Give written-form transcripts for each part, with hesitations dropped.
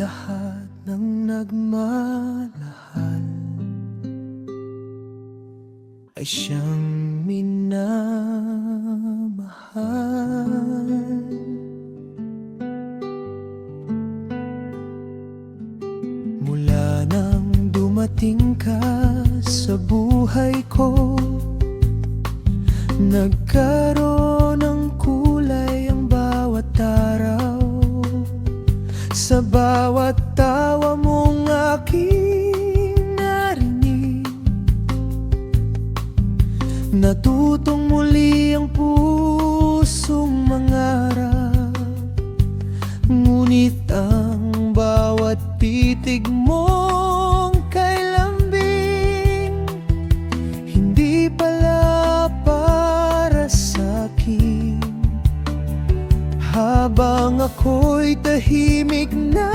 lahat ng nagmamahal ay siyang minamahal. Mula nang dumating ka sa buhay ko, nagkaroon ng kulay ang bawat araw. Sa bawat tawa mong aking narinig, natutong muli ang pusong mangarap. Ngunit ang bawat titig mong kay lambing, hindi pala para sa'kin. Habang ako'y tahimik na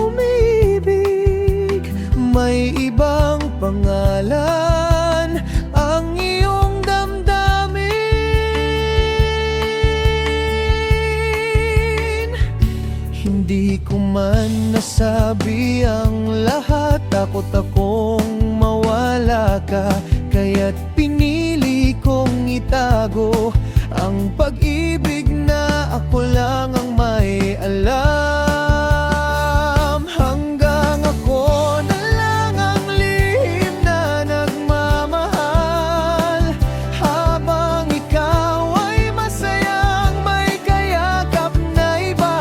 umibig, may ibang pangalan ang iyong damdamin. Hindi ko man nasabi ang lahat, takot akong mawala ka, kaya't pinili kong itago ang pag-ibig na ako lang ang may alam. Hanggang ako na lang ang lihim na nagmamahal, habang ikaw ay masayang may kayakap na iba.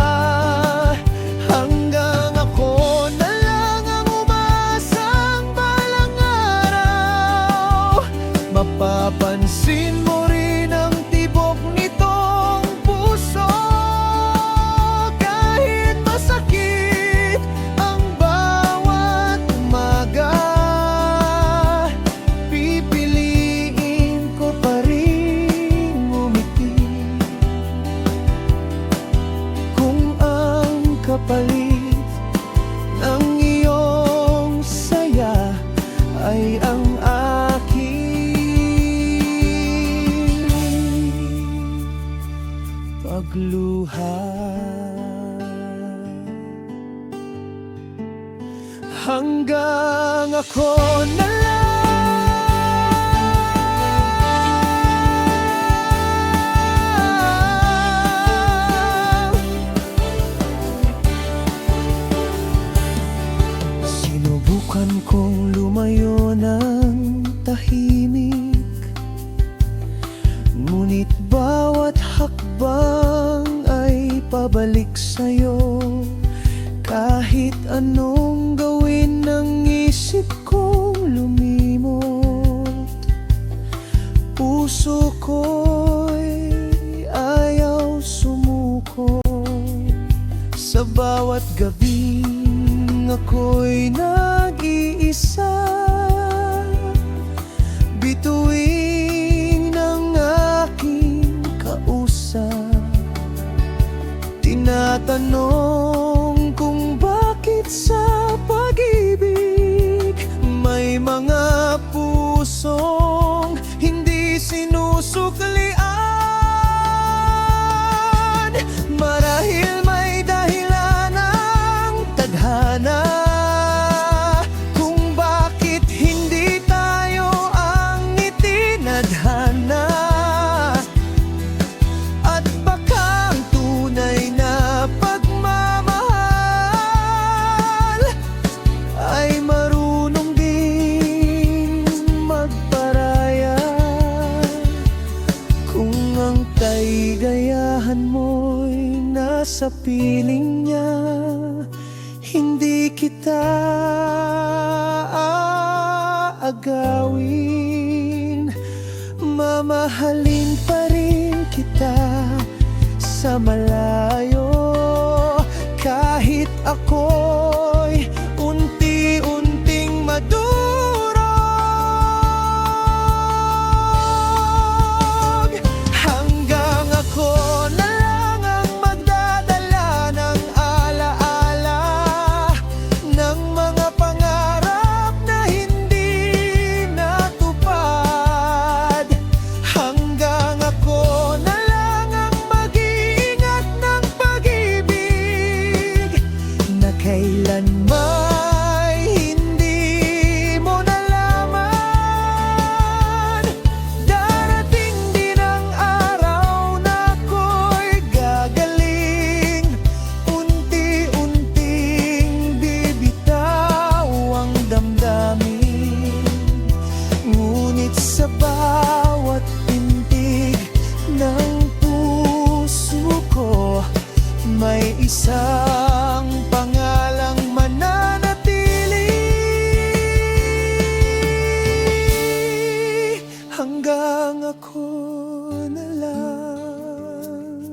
Hanggang ako na lang ang umasang balang araw, mapapansin mo rin ang tibok nitong puso. Kahit masakit ang bawat umaga, pipiliin ko pa rin ngumiti. Kung ang kapalit ng iyong saya ay ang pagluha. Hanggang ako na lang. Sinubukan kong lumayo ng tahimik, ngunit bawat hakbang ay pabalik sa'yo. Kahit anong gawin ng isip kong lumimot, puso ko'y ayaw sumuko. Sa bawat gabing ako'y nag-iisa, bituin ng aking kausap. Tinatanong kung bakit sa pag-ibig may mga pusong hindi sinusuklian. Marahil may dahilan ang tadhana kung bakit hindi tayo ang itinadhana. At baka ang tunay na pagmamahal ay marunong ding magparaya. Kung ang kaligayahan mo'y nasa piling niya, hindi kita aagawin. Mamahalin pa rin kita sa malayo, kahit ako'y unti-unting madurog. Hanggang ako na lang ang magdadala ng alaala ng mga pangarap na hindi natupad. Hanggang ako na lang ang mag-iingat ng pag-ibig na Kailanman hindi mo nalaman, darating din ang araw na ako'y gagaling. Unti-unting bibitaw ang damdamin, ngunit sa bawat pintig ng puso ko may isang pangalang mananatili, hanggang ako na lang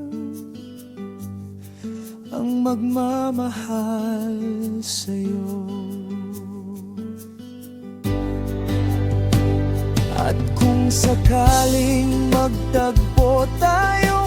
ang magmamahal sa'yo. At kung sakaling magtagpo tayo